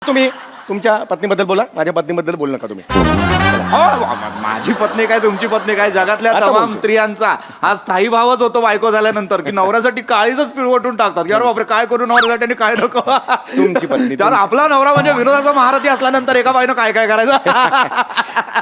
तुम्ही तुमच्या पत्नीबद्दल बोला, माझ्या पत्नीबद्दल बोलू नका तुम्ही. माझी पत्नी काय तुमची पत्नी काय जगातल्या आता तमाम बोलतो. स्त्रियांचा हा स्थायी भावच होतो बायको झाल्यानंतर की नवऱ्यासाठी काळीजच पिळवटून टाकतात की अरे बापरे काय करू नवऱ्यासाठी आणि काय नको. तुमची पत्नी तर आपला नवरा म्हणजे विनोदाचा महारथी असल्यानंतर एका बाईनं काय काय करायचं.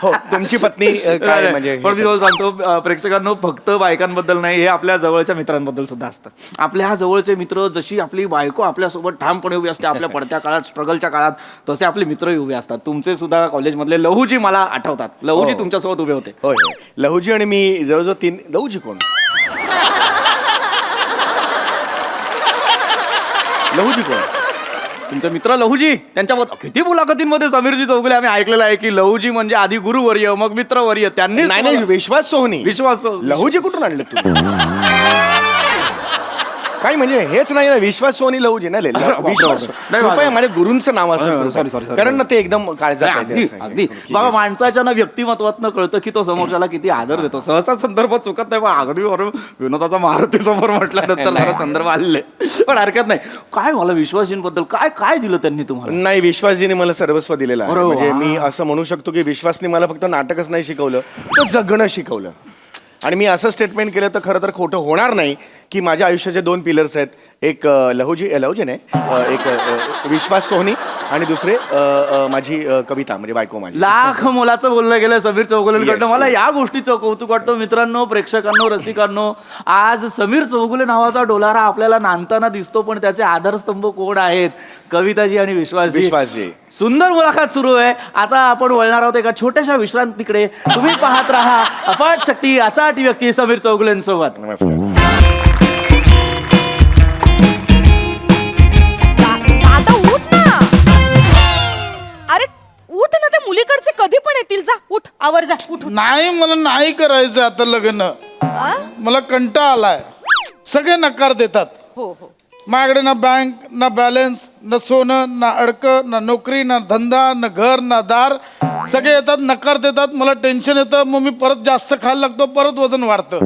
हो तुमची पत्नी काय म्हणजे पण मी तुम्हाला सांगतो प्रेक्षकांनो फक्त बायकांबद्दल नाही हे आपल्या जवळच्या मित्रांबद्दल सुद्धा असतं. आपल्या जवळचे मित्र जशी आपली बायको आपल्यासोबत ठामपणे उभी असते आपल्या पडत्या काळात स्ट्रगलच्या काळात तसे आपले मित्रही उभे असतात. तुमचे सुद्धा कॉलेजमधले लहूजी मला आठवतात. लहूजी तुमच्यासोबत उभे होते. होय होय. लहूजी आणि मी जवळजवळ 3. लहूजी कोण? लहूजी कोण? तुमचे मित्र लहूजी त्यांच्या किती मुलाखतींमध्ये समीरजी चौगुले आम्ही ऐकलेलं आहे की लहूजी म्हणजे आधी गुरुवर्य मग मित्रवर्य त्यांनी नाही नाही विश्वास सोहनी. विश्वास लहूजी कुठून आणलं तुम्ही? काही म्हणजे हेच नाही ना विश्वास सोहनी लहूजी नाही विश्वास नाही, कृपया माझ्या गुरूंचं नाव सॉरी, असं सॉरी. कारण ना ते एकदम काळजात अगदी येते असं. अगदी बाबा माणसाच्या ना व्यक्तिमत्वातनं कळतं की तो समोरच्याला किती आदर देतो. सहसा संदर्भ चुकत नाही पण अगदी बरोबर विनोदाचा महारथी समोर म्हटल्यानंतर जरा संदर्भ आलेले पण हरकत नाही. काय मला विश्वासजींबद्दल काय काय दिलं त्यांनी तुम्हाला? नाही विश्वासजीने मला सर्वस्व दिलेलं आहे. अरे वा. म्हणजे मी असं म्हणू शकतो की विश्वासने मला फक्त नाटकच नाही शिकवलं तर जगणं शिकवलं. आणि मी असं स्टेटमेंट केलं तर खरं तर खोटं होणार नाही की माझ्या आयुष्याचे 2 पिलर्स आहेत. एक लहूजी नाही एक विश्वास सोहनी आणि दुसरे माझी कविता म्हणजे बायको माझी. लाख मोलाचं बोललं गेलं समीर चौगुलेंकडनं. Yes, मला yes. या गोष्टीचं कौतुक वाटतं मित्रांनो प्रेक्षकांनो रसिकांनो. आज समीर चौगुले नावाचा डोलारा आपल्याला नांदताना दिसतो पण त्याचे आधारस्तंभ कोण आहेत? कविताजी आणि विश्वासजी. सुंदर मुलाखत सुरू आहे. आता आपण वळणार आहोत एका छोट्याशा विश्रांतीकडे. तुम्ही पाहत राहा अफाट शक्ती अचाट व्यक्ती समीर चौगुलेंसोबत. नमस्कार. आता उठ ना. अरे उठ ना. ते मुलीकडचे कधी पण येतील. जा उठ आवर जा उठ. नाही मला नाही करायचं आता लग्न. आ? मला कंटाळा आलाय. सगळे नकार देतात. हो हो माझ्याकडे ना बँक ना बॅलन्स ना सोनं ना अडकं ना नोकरी ना धंदा ना घर ना दार. सगळे येतात नकार देतात. मला टेन्शन येतं. मग मी परत जास्त खायला लागतो. परत वजन वाढतं.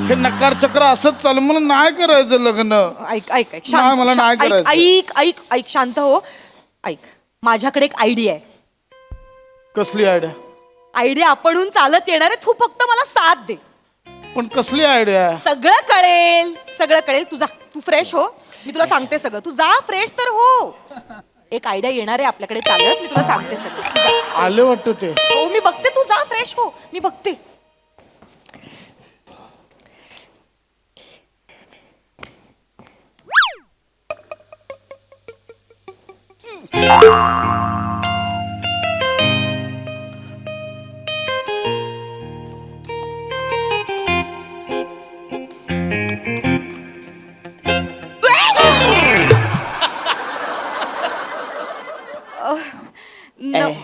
हे नकार चक्र असंच चालू. मला नाही करायचं लग्न. ऐक ऐक ऐक नाही, मला नाही ऐक करायचं. ऐक ऐक ऐक शांत हो. ऐक माझ्याकडे एक आयडिया आहे. कसली आयडिया? आयडिया आपणहून चालत येणार आहे. तू फक्त मला साथ दे. पण कसली आयडिया? सगळं कळेल. सगळं कळेल. तू फ्रेश हो. मी तुला सांगते सगळं. तू जा फ्रेश तर हो. एक आयडिया येणार आहे आपल्याकडे चालत. मी तुला सांगते सगळं. तू जा. आले वाटतं ते. हो मी बघते. तू जा फ्रेश हो. मी बघते.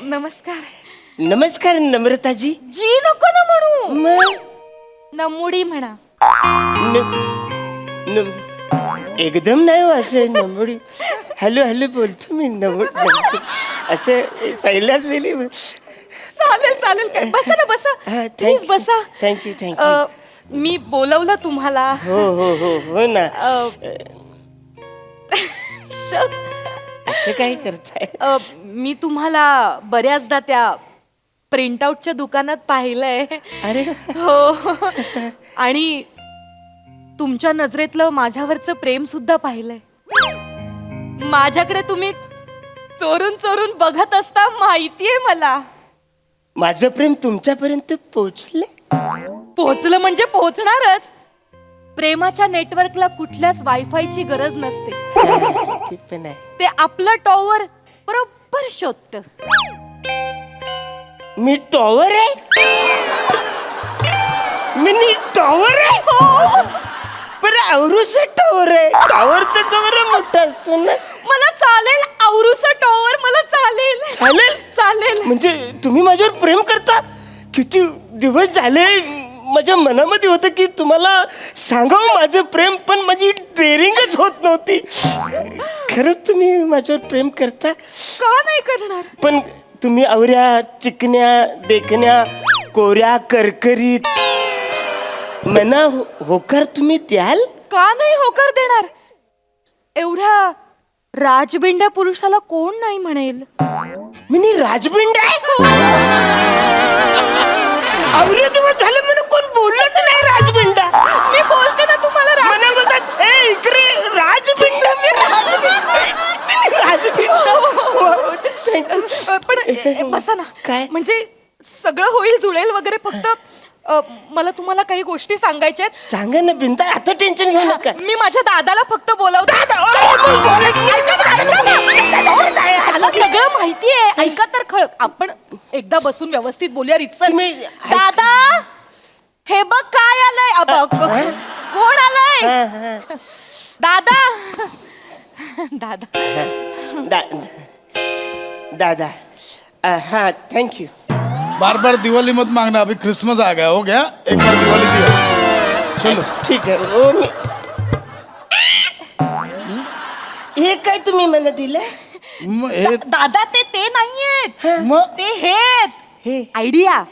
नमस्कार. नमस्कार नम्रताजी. जी नको ना म्हणू. मग नमुडी म्हणा. एकदम नाही हो असं नमुडी. हॅलो हॅलो बोलतो मी असं पहिल्याच वेळी. चालेल चालेल. काय बसा ना बसा. प्लीज बसा. थँक्यू. मी बोलवलं तुम्हाला. हो हो हो हो ना. असं काय करताय? मी तुम्हाला बऱ्याचदा त्या प्रिंटआउटच्या दुकानात पाहिलंय. अरे हो. आणि तुमच्या नजरेतलं माझ्यावरचं प्रेम सुद्धा पाहिलंय. माझ्याकडे तुम्ही चोरून चोरून बघत असता माहितीये मला. माझं प्रेम तुमच्यापर्यंत पोहोचलं? पोहोचलं म्हणजे पोहोचणारच. प्रेमाच्या नेटवर्कला कुठल्याच वायफायची गरज नसते. ते पण आहे. ते आपलं टॉवर बरोबर शोधत. मी टॉवर आहे. मिनी टॉवर आहे. हो. बरं आवरूस टॉवर आहे. टॉवर तर बरं मोठा असतो ना. मला चालेल आवरूस टॉवर. मला चालेल. चालेल? चालेल. म्हणजे तुम्ही माझ्यावर प्रेम करता? किती दिवस झाले माझ्या मनामध्ये होतं की तुम्हाला सांगावं माझं प्रेम पण माझी डेअरिंगच होत नव्हती. खरंच तुम्ही माझ्यावर प्रेम करता? का नाही करणार? पण तुम्ही आवऱ्या चिकन्या देखण्या कोऱ्या करकरीत मना होकार तुम्ही द्याल? का नाही होकार देणार? एवढ्या राजबिंड्या पुरुषाला कोण नाही म्हणेल? मी राजबिंड आहे अवरे दिवस झाले मला कोण बोललंच नाही राजबिंडा. मी बोलते ना तुम्हाला मला बोलतात ए इकडे राजबिंड पण बसा ना. काय? म्हणजे सगळं होईल जुळेल वगैरे, फक्त मला तुम्हाला काही गोष्टी सांगायच्या आहेत. सांगा ना बिंदा, आता टेन्शन घेऊ नका. मी माझ्या दादाला फक्त बोलावते. त्याला सगळं माहिती आहे. ऐका तर खळ, आपण एकदा बसून व्यवस्थित बोलूया रितसर. दादा हे बघ काय आलंय. कोण आलंय? दादा दादा दादा हाँ थैंक यू. बार बार दिवाली मत मांगना, अभी क्रिसमस आ गया, हो गया, एक बार दिवाली दिया. चलो ठीक है. ओ मी हे काय तुम्ही मला दिलं? दादा ते नाहीयेत, मग ते हेत. हे आयडिया.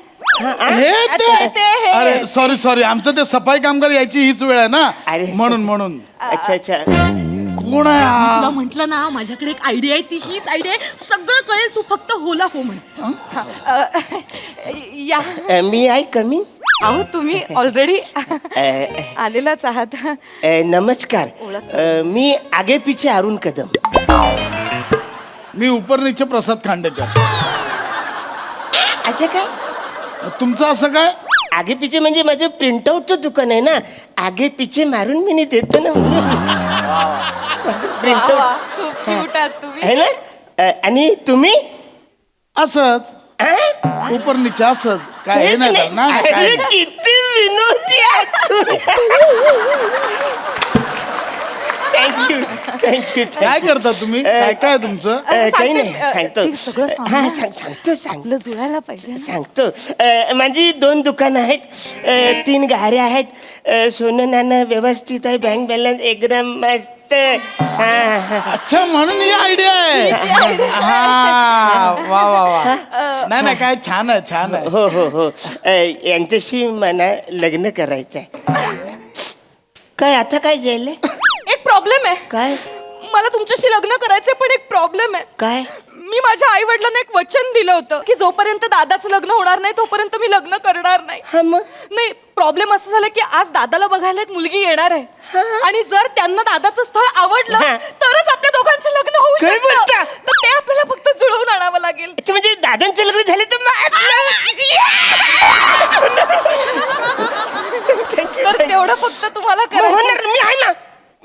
हे ते हे. अरे सॉरी आमचं ते सफाई कामगार यायची हीच वेळ आहे ना, अरे. म्हणून अच्छा अच्छा. कोण आहे हा? तुला म्हंटल ना माझ्याकडे एक आयडिया आहे, ती हीच आयडिया आहे. सगळं कळेल, तू फक्त होला हो म्हण. या मी आहे कमी. अहो तुम्ही ऑलरेडी आलेलाच आहात. नमस्कार. मी आगे पीछे अरुण कदम. मी ऊपर नीचे प्रसाद खांडेकर. अच्छा काय? तुमचं असं काय? आगे पीछे म्हणजे माझं प्रिंटआउटचं दुकान आहे ना, आगे पीछे मारून मी देतो ना प्रिंटआउट खूप क्यूट आहात तुम्ही. आहे ना. आणि तुम्ही? असंच ऊपर नीचे असंच काय हे नाही करणार ना, काय अरे, नाही. किती विनोदी आहात तुम्ही. थँक्यू. काय करता तुम्ही? काय काय तुमचं? काही नाही सांगते, सांगतो. ते सगळं सांग हा ना. सांगतो आपलं जुळायला पाहिजे ना. सांगतो. माझी 2 दुकानं आहेत, 3 गाड्या आहेत, सोनं नाणं व्यवस्थित आहे, बँक बॅलन्स एकदम मस्त. अच्छा, म्हणून ही आयडिया आहे. हा वा नाही काय छान आहे. हो हो हो. यांच्याशी मला लग्न करायचं आहे. काय आता काय झालं? एक प्रॉब्लेम आहे. काय मला तुमच्याशी लग्न करायचंय, पण एक प्रॉब्लेम आहे. काय? मी माझ्या आई वडिलांना एक वचन दिलं होतं की जोपर्यंत दादाचं लग्न होणार नाही तोपर्यंत मी लग्न करणार नाही. हा मग? नाही, प्रॉब्लेम असं झालं की आज दादाला बघायला एक मुलगी येणार आहे, आणि जर त्यांना दादाचं स्थळ आवडलं हा. तरच आपल्या दोघांचं लग्न होऊ काय शकतं. बोलता? तर ते आपल्याला फक्त जुळवून आणावं लागेल. अच्छा, म्हणजे दादांचं लग्न झालं तर तर तेवढं फक्त तुम्हाला करायचं. होणार. मी आहे ना.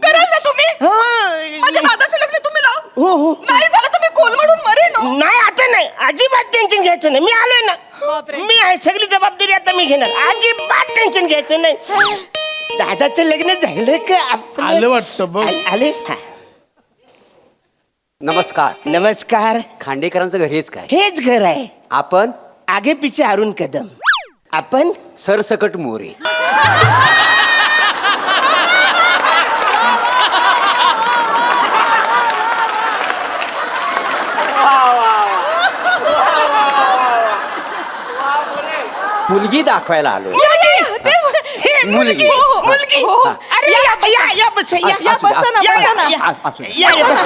कराल ना तुम्ही? माझ्या हो. दादाचं लग्न तुम्ही लाव. हो. नाही झालं तर मी कोलमडून मरेन हो. नाही आता नाही, अजिबात टेन्शन घ्यायचं नाही. मी आलोय ना. बापरे. मी आहे, सगळी जबाबदारी आता मी घेणार. अजिबात टेन्शन घ्यायचं नाही. दादाचं लग्न झालं का आपलं? आलं वाटतं बघ. आले. हा. नमस्कार. नमस्कार. खांडेकरांचं घर हेच काय? हेच घर आहे. आपण आगे पीछे अरुण कदम. आपण सरसकट मोरे. मुलगी दाखवायला आलो. मुलगी. मुलगी. अरे या बस या, बसा ना, बसा ना. या बस.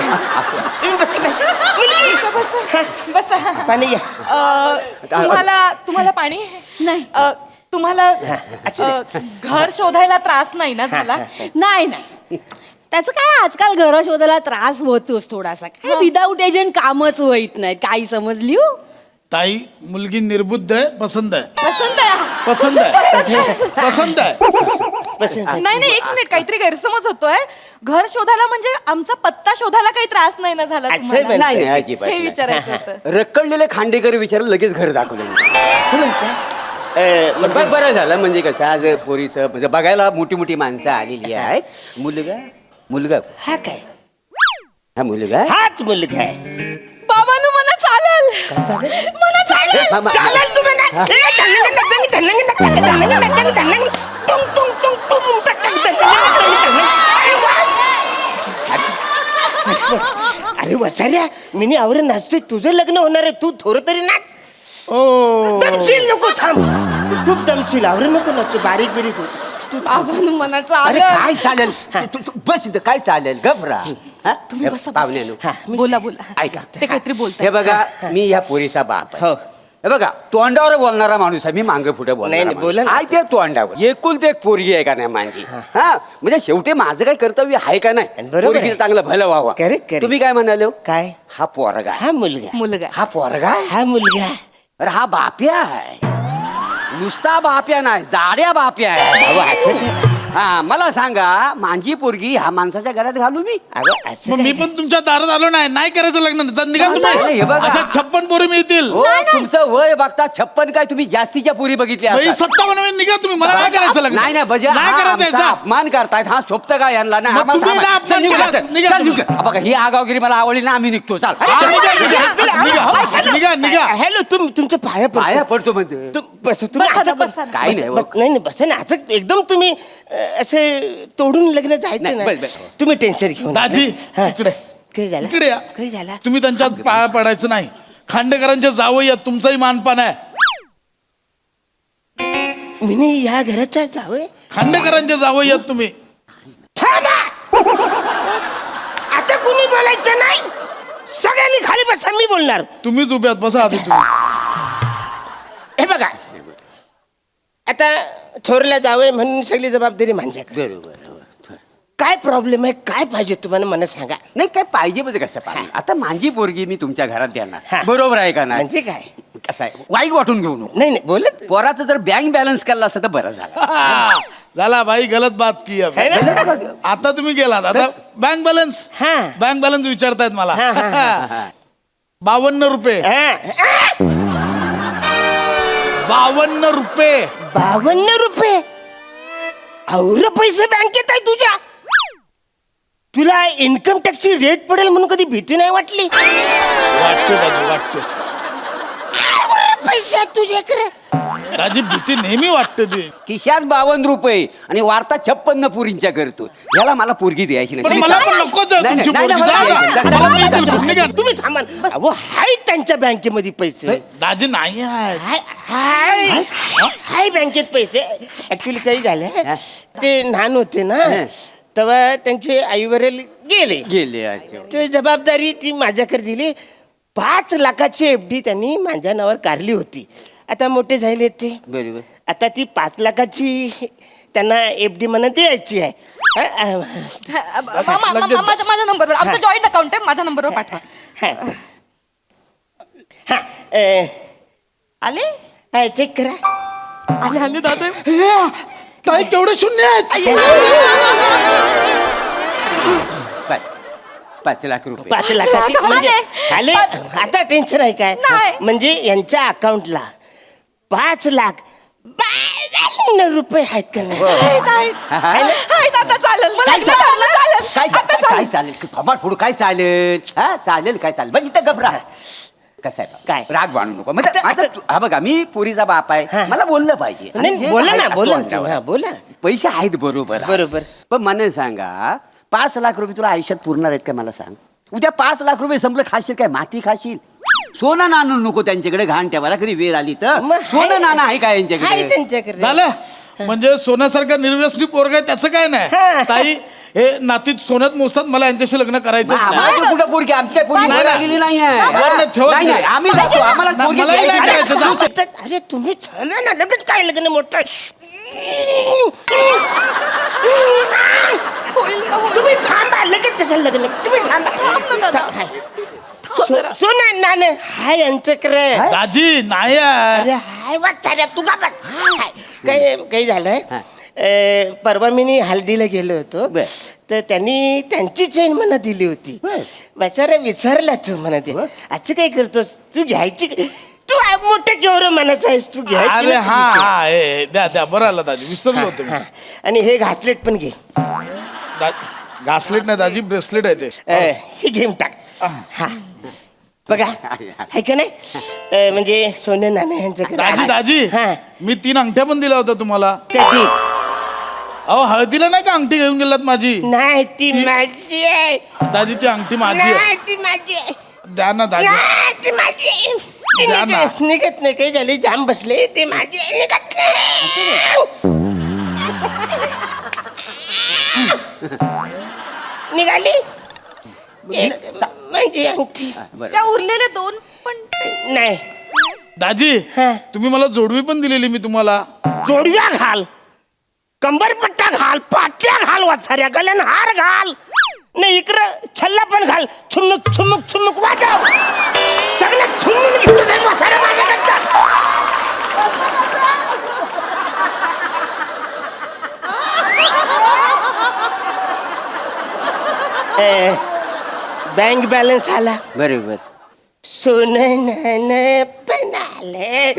तुम्ही बस. मुलगी. बसा. पाणी या. तुम्हाला पाणी नाही. तुम्हाला घर शोधायला त्रास नाही ना झाला? नाही त्याचं काय, आजकाल घर शोधायला त्रास होतोच थोडासा. काय विदाऊट एजंट कामच होईत नाही. काही समजली हो? ताई, मुलगी निर्बुद्ध आहे, पसंत आहे. पसंत आहे. पसंत आहे. नाही, एक मिनिट, काहीतरी गैरसमज होतोय. घर शोधायला म्हणजे आमचा पत्ता शोधायला काही त्रास नाही ना झाला तुम्हाला? नाही अजिबात हे नाही. विचारायचं होतं. रखडलेले खांडेकर विचारून लगेच घर दाखवलं. असं म्हणता? पण बरं झालं, म्हणजे कसं आज पोरीचं म्हणजे बघायला मोठी माणसं आलेली आहेत. मुलगा हा काय? हा मुलगा हाच मुलगा आहे. बाबांनो, मला चालेल. मला चालेल. थांबा. चालेल तुम्ही ना. अरे वसाऱ्या, मी आवरे नाचतोय, तुझं लग्न होणार आहे, तू थोडं तरी नाच. ओ दमशील नको, थांब. खूप दमशील, आवरे नको नाचतो, बारीक बिरीक होत. तू आपण मनाचं अरे आलं. काय चालेल तू बस इथं, काय चालेल घबरा. तुम्ही बसा, पाहुण्यानो बोला बोला ऐका ते काहीतरी बोलतात. हे बघा, मी ह्या पोरीचा बाप आहे. हो. हे बघा, तोंडावर बोलणारा माणूस आहे मी, मागे पुढे नाही, नाही, बोला ना. आहे ते तोंडावर. एकुलती एक पोरगी आहे का नाही माझी? हा म्हणजे शेवटी माझं काही कर्तव्य आहे का नाही? बरोबर आहे. पोरगीचं चांगलं भलं व्हावं. Correct, correct. तुम्ही काय म्हणाले? काय? हा पोरगा आहे. हा मुलगा मुलगा हा पोरगा आहे? हा मुलगा अरे हा बाप्या आहे. नुसता बाप्या नाही, जाड्या बाप्या आहे. अहो, असं काय? हा मला सांगा, माझी पोरगी ह्या माणसाच्या घरात घालू मी? अहो, असं मग मी काय? पण तुमच्या दारात आलो नाही करायचं लग्न. निघा नाही, हे बघा. तुम्ही. अशा 56 पोरी मिळतील. हो तुमचं वय बघता 56 काय तुम्ही जास्तीच्या पोरी बघितल्या बाई, असतात. 57 निघा तुम्ही. मला नाही करायचं लग्न. नाही नाही म्हणजे नाही हा करायचं आमचा याचा. अपमान करतायत. हा शोभत काय यांना नाही मग आम्हाला तुम्ही थांबा. ना अपमान चल, निघू, केला. चल, निघा चल, तुम्ही. निघू. बघा ही आगावगिरी मला आवडली ना, आम्ही निघतो. चाल हा, निघा. हॅलो तुमच्या पाया पाया पडतो. पडतो म्हणजे बसा, तुम्ही बसा ना, आता बसा ना. काही नाही, नाही नाही बसा ना. आता एकदम तुम्ही असे तोडून लग्न जायचं नाही, ना. बस, बस. तुम्ही टेन्शन घेऊन दाजी हा. इकडे काय झालं? इकडे या. काय झालं? तुम्ही त्यांच्यात पाया पडायचं नाही. खांडेकरांच्या जावई आहेत, तुमचाही मानपान आहे. मी या घराचा जावं खांडेकरांच्या जावई आहेत तुम्ही. आता कुणी बोलायचं नाही. सगळ्यांनी खाली बसा, मी बोलणार. तुम्हीच उभे आहात, बसा आधी तुम्ही. हे बघा, आता थोरला जावं म्हणून सगळी जबाबदारी माझ्याकडे. बरोबर. काय प्रॉब्लेम आहे? काय पाहिजे तुम्हाला मला सांगा. नाही काय पाहिजे म्हणजे कसं पाहिजे? आता माझी पोरगी मी तुमच्या घरात हा. देणार, बरोबर आहे का नाही? म्हणजे काय? कसं आहे, वाईट वाटून घेऊ नको. नाही नाही बोलत पोराचं जर बँक बॅलन्स केला असतं तर बरं झालं. झाला भाई, गलत बात की अब. है ना? आता तुम्ही गेलात. आता बँक बॅलन्स. हा. बँक बॅलन्स विचारतायत मला. हा, हा, 52 रुपये. हा. 52 रुपये. 52 रुपये और पैसे बँकेत आहे तुझ्या. तुला इन्कम टॅक्सची रेट पडेल म्हणून कधी भीती नाही वाटली? वाटते दाजी, वाटते. एवढे पैसे आहेत तुझ्याकडे. दाजी भीती नेहमी वाटते ती. खिशात 52 रुपये आणि वार्ता 56 पुरींच्या करतो. याला मला पोरगी द्यायची पण नाही. मला पण नकोच आहे नाही, तुमची नाही, पोरगी. नाही, जा, नाही, जा. नाही, मला नाही, मिळतील, नाही, निघा. तुम्ही थांबा. अहो हाय त्यांच्या बँकेमध्ये पैसे. दाजी नाही आहे. हाय बँकेत पैसे. ऍक्च्युली काही झालं, ते लहान होते ना, तेव्हा त्यांचे आई वडील गेले. गेले अच्छा. ते जबाबदारी ती माझ्याकडे दिली. 5 लाखाची FD त्यांनी माझ्या नावावर काढली होती. आता मोठे झाले ते. बरोबर. आता ती 5 लाखाची त्यांना FD म्हणून द्यायची आहे. माझ्या नंबरवर आमचं जॉईंट अकाउंट आहे, माझ्या नंबरवर पाठवा. आले चेक करा. आले आले दादा. ताई केवढे शून्य आहेत. 5 लाख रुपये. 5 लाखाची आता म्हणजे आले. आले. आता टेन्शन आहे काय? नाही. म्हणजे यांच्या अकाउंटला 5 लाख 52 रुपये आहेत का नाही? हाय दादा, चालेल मला काय एकदा ठरलं, चालेल. काय आता काय चालेल. चालेल? फमाट फोडू काय चालेल? हा चालेल, काय चालेल म्हणजे इथं घबरा. कसं आहे काय? राग बांधू नको. म्हणजे आता- आता हा बघा, मी पोरीचा बाप आहे, हा. मला बोललं पाहिजे. आणि नाही हे बोला ना, आहे बोला ना. तोंडावर. हा, बोला. पैसे आहेत बरोबर आहे. बरोबर. पण मला सांगा, 5 लाख रुपये तुला आयुष्यात पुरणार आहेत का? मला सांग. उद्या 5 लाख रुपये संपलं, खाशील काय? माती खाशील? सोनं नाणं नको त्यांच्याकडे घाण ठेवायला, कधी वेळ आली तर. मग सोनं नाणं आहे का हाय यांच्याकडे? त्यांच्याकडे. झालं म्हणजे सोन्यासारखा निर्व्यसनी पोरगा आहे, त्याचं काय हा. नाही. ताई हे नातीत सोन्यात मोजतात. मला यांच्याशी लग्न करायचं नाही. आम्हाला तर कुठं पोरगी, आमची काय पोरगी नाही, वर नाही. आलेली नाही वर नाही, ठेवत नाही नाही. आम्ही जातो, आम्हाला नाही, पोरगी मलाही नाही द्यायची. करायचं. जा. अरे तुम्ही थांबा ना, लगेच काय लग्न मोठं. होईल ना, होईल. तुम्ही थांबा, लगेच कसं लग्न? तुम्ही थांबा. थांब ना दादा. हाय. सोना नाणं हाय यांच्याकडे. दाजी नाही आहे. अरे हाय वाचाऱ्या, तू का बघ. हाय. काही झालंय, परवा मी हल्दीला गेलो होतो, बर. तर त्यांनी त्यांची चेन मला दिली होती. बेचारा विसरला तू म्हणा ते. असं काय करतोस तू? घ्यायची तू मोठं केवढं मनाचं आहेस तू? घ्यायची अरे ना हा तुझी. हा हे द्या द्या, बरं आलं दाजी, विसरलो होतो मी. हा. आणि हे घासलेट पण घे. घासलेट नाही दाजी, ब्रेसलेट आहे ते. हे घेऊन टाक. हा बघा, आहे का नाही? म्हणजे सोनं नाणं यांच्याकडे दाजी आहे. दाजी हा. मी 3 अंगठ्या पण दिल्या होत्या तुम्हाला. कधी? अहो हळदीला नाही का अंगठी घेऊन गेलात माझी? नाही, ती माझी आहे. दाजी ती अंगठी माझी आहे. नाही, ती माझी आहे. द्या ना दाजी. नाही, ती माझी आहे. ती द्या ना. निघत नाही, काही झाले, जाम बसले, ते माझी आहे, निघत नाही. निघाली एक म्हणजे अंगठी त्या उरलेल्या 2 पण नाही दाजी हा. तुम्ही मला जोडवी पण दिलेली मी तुम्हाला. जोडव्या घाल, कंबरपट्टा घाल, पाट्या घाल, वाचाऱ्या गल्यान हार घाल, नाही इकडं छल्ला पण घाल, छुमुक छुमुक छुमुक वाजव, सगळं छुमून घेऊन जाईल वाचाऱ्या माझ्याकडचा. बँक बॅलन्स आला, बरोबर सोनं नाणं पण आले.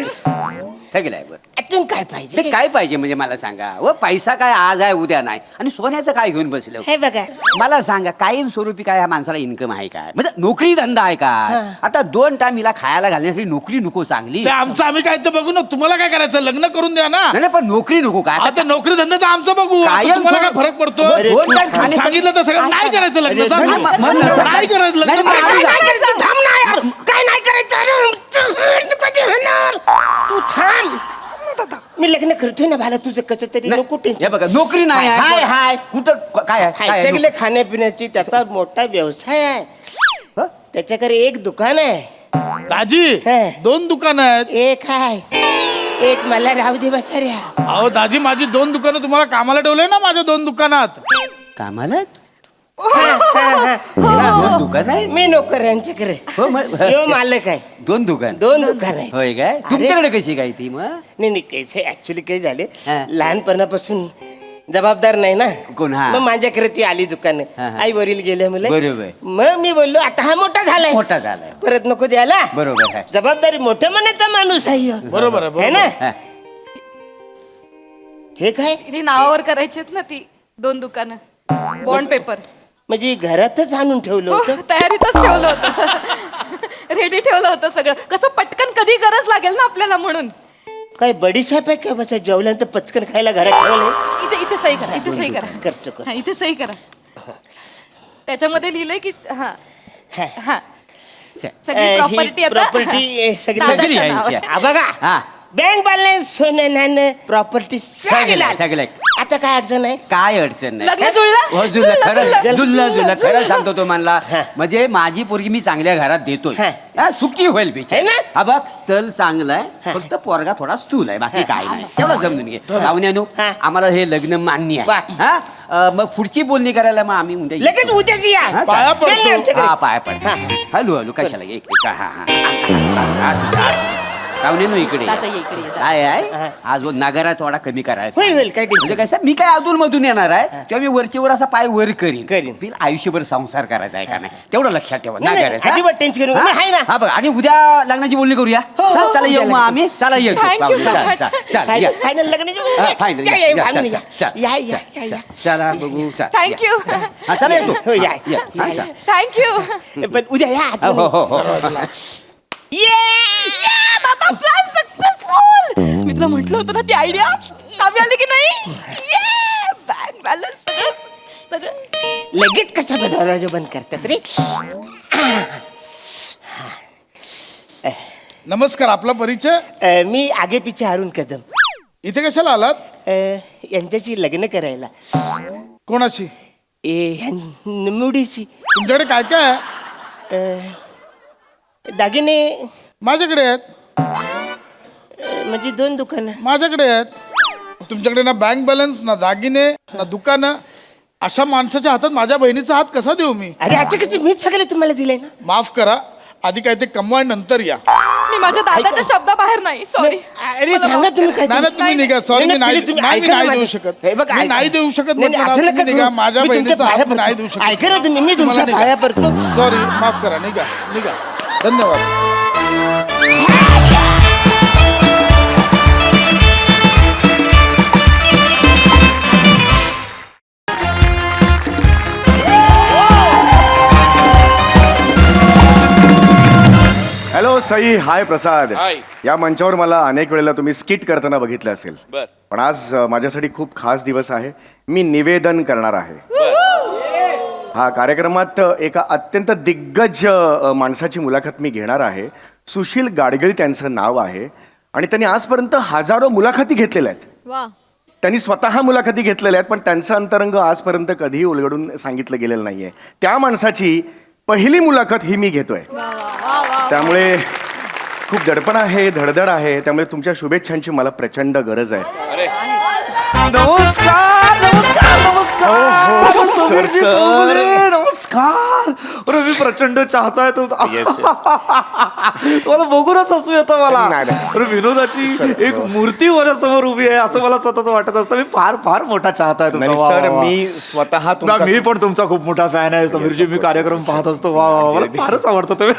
सगळं बरं. अजून काय ते पाहिजे? काय पाहिजे म्हणजे मला सांगा. व पैसा काय आज आहे उद्या नाही, आणि सोन्याचं काय घेऊन बसलं. हे बघा, मला सांगा कायमस्वरूपी काय ह्या माणसाला इन्कम आहे काय, म्हणजे नोकरी धंदा आहे काय. आता 2 टाइम हिला खायला घालण्यासाठी नोकरी नको चांगली. ते आमचं आम्ही काय ते बघू ना. तुम्हाला काय करायचं, लग्न करून द्या ना. नाही नाही, पण नोकरी नको काय. आता नोकरी धंद्याचं आमचं बघू. आता कायम तुम्हाला काय सोडून- फरक पडतो? अरे, 2 टाइम खाणे- सांगितलं तर सगळं नाही करायचं लग्न. जा नाही, तू. मग नसतं. नाही करायचं लग्न. नाही, काय नाही, नाही करायचं? थांब ना यार, काय नाही करायचं? तू कधी होणार? तू थांब. मी लग्न करतोय ना भाला, तुझं कसं तरी नाही, नको टेन्शन. हे बघा नोकरी नाही आहे. हाय, हाय. कुठं काय आहे? काय आहे? सगळे खाण्यापिण्याची त्याचा मोठा व्यवसाय आहे. हं? त्याच्याकडे एक दुकान आहे, दाजी हे. 2 दुकानं आहेत. एक आहे, एक मला राहू दे बसाऱ्या. अहो दाजी, माझी 2 दुकानं तुम्हाला कामाला ठेवलंय ना माझ्या 2 दुकानात. कामाला हा, हा, हा. 2 दुकान आहे. मी नोकर यांच्याकडे, हो, मग- यो मालक आहे. 2 दुकान 2 दुकान आहे. होय काय. अरे. तुमच्याकडे कशी काय ती मग. नाही नाही, कैसे ऍक्च्युली काय झाले, हा. लहानपणापासून जबाबदार नाही ना. कोण, हा. मग माझ्याकडे ती आली दुकान, हा, हा. आई वरील गेले मुले. बरोबर. मग मी बोललो आता हा मोठा झालाय, मोठा झालाय. परत नको द्यायला. बरोबर आहे. जबाबदारी मोठं म्हणायचा माणूस आहे ह्यो. बरोबर आहे, है बरोबर. ना. हा. हे काय ती नावावर करायचीत ना ती 2 दुकानं. बॉन्ड पेपर म्हणजे घरातच आणून ठेवलं होतं. तयारीतच ठेवलं होतं. रेडी ठेवलं होतं सगळं. कसं पटकन कधी गरज लागेल ना आपल्याला म्हणून. काय बडीशाप आहे का बसा, जेवल्यानंतर पचकन खायला घरात ठेवलंय. इथे इथे सही करा, इथे सही करा. करतो कर. हा, इथे सही करा. त्याच्यामध्ये लिहिलंय की हा हा. हा चा- सगळी ही प्रॉपर्टी आता प्रॉपर्टी सगळी दादाच्या सगळी आहे नावावर. यांची. हा बघा, हा. बँक बॅलन्स, सोनं नाणं, प्रॉपर्टी सगळं, सगळं. आता काय अडचण आहे? काय अडचण नाही. लग्न जुळलं? हो, जुळलं. जुळलं, खरं जुळलं. जुळलं खरं सांगतो तुम्हाला. हा. म्हणजे माझी पोरगी मी चांगल्या घरात देतोय. हा. हा, सुखी होईल है बिचारी. ना? हा बघ, स्थल चांगलं आहे, फक्त पोरगा थोडा स्थूल आहे, बाकी काय नाही. तेवढं समजून घे पाहुण्यानो. हा. आम्हाला हे लग्न मान्य वा. आहे. हा, मग पुढची बोलणी करायला मग आम्ही उद्या येतो. लगेच उद्याच या. हा, पाया बेल पडतो. आमच्याकडे. हा, पाय पड. हॅलो हॅलो कशाला हा हा हा पाहुण्यानो इकडे दादा ये इकडे ये. काय आहे आज नगारा थोडा कमी करायचा. होईल, होईल, काय टेन्शन म्हणजे कसं मी काय अधून मधून येणार आहे तेव्हा मी वरचीवर असा पाय वर करीन करीन. बिल आयुष्यभर संसार करायचा आहे का नाही तेवढं लक्षात ठेवा नाही, नाही, नगाऱ्याचं, हा? अजिबात टेन्शन घेऊ नका. मी आहे ना. हा बघा आणि उद्या लग्नाची बोलणी करूया. हा, चला येऊ मग आम्ही. चला येतो Thank you पाहुणे. so चला, much. चला, चला, या. फायनल लग्नाची हा, final. या, या, या, या, फायनल चला, या. चला, या, या, या, या. चला बघू चला, Thank या. you. हा, चला येतो. हो, या, हा, या, हा, या. चला. थँक्यू. पण उद्या या हो, हो, हो, हो. दादा प्लॅन सक्सेसफुल. मी तुला म्हटलं होतं ना ती आयडिया कामी आली की नाही. बँक बॅलन्स सगळं सगळं. लगेच कसा दरवाजा बंद करतात रे. नमस्कार, आपला परिचय. मी आगे पिछे अरुण कदम. इथे कशाला आलात? यांच्याशी लग्न करायला. कोणाची? मुडीशी. तुमच्याकडे काय काय आहे? दागिने माझ्याकडे आहेत. म्हणजे 2 दुकानं. माझ्याकडे आहेत. तुमच्याकडे ना बँक बॅलन्स, ना दागिने, ना दुकानं. अशा माणसाच्या हातात माझ्या बहिणीचा हात कसा देऊ मी? अरे अचानक मीच सगळे तुम्हाला दिले ना. माफ करा, आधी काय ते कमवाय नंतर या. मी माझ्या दादाच्या शब्दाबाहेर नाही. सॉरी. अरे सांगा तुम्ही काय. नाही ना, तुम्ही निघा. सॉरी, मी नाही तुम्ही नाही, मी ऐका ना नाही देऊ माझं. शकत. हे बघ, मी ऐका. नाही देऊ शकत नाही, नाही, म्हटलं असं ना, नका तुम्ही निघा. करू. माझ्या मी तुमच्या बहिणीचा पाया हात पडतो. नाही देऊ शकत. ऐका ना तुम्ही, मी तुमच्या तुम्हाला पाया पडतो. सॉरी, माफ करा. निघा निघा. धन्यवाद. हॅलो सई, हाय प्रसाद. हाय. या मंचावर मला अनेक वेळेला तुम्ही स्किट करताना बघितलं असेल. पण आज माझ्यासाठी खूप खास दिवस आहे. मी निवेदन करणार आहे. हा कार्यक्रमात एका अत्यंत दिग्गज माणसाची मुलाखत मी घेणार आहे. सुशील गाडगीळ त्यांचं नाव आहे आणि त्यांनी आजपर्यंत हजारो मुलाखती घेतलेल्या आहेत. वा. त्यांनी स्वतः मुलाखती घेतलेल्या आहेत पण त्यांचं अंतरंग आजपर्यंत कधीही उलगडून सांगितलं गेलेलं नाहीये. त्या माणसाची पहिली मुलाखत ही मी घेतोय. त्यामुळे खूप दडपण आहे, धडधड आहे. त्यामुळे तुमच्या शुभेच्छांची मला प्रचंड गरज आहे. नमस्कार नमस्कार नमस्कार हो, समीरजी सर, चौगुले, सर. नमस्कार. अरे मी प्रचंड चाहताय तुमचा. Yes, तुम्हाला बघूनच हसू येतं मला. नाही, नाही. अरे विनोदाची सर, एक हो. मूर्ती माझ्या समोर उभी आहे असं मला सतत वाटत असतं. मी फार फार मोठा चाहताय तुमचा. नाही वा, सर, वा, वा. मी स्वतः ना, तुमचा मी पण तुमचा खूप मोठा फॅन आहे समीरजी. मी कार्यक्रम पाहत असतो. वा वा वा. मला फारच आवडतं तुम्ही.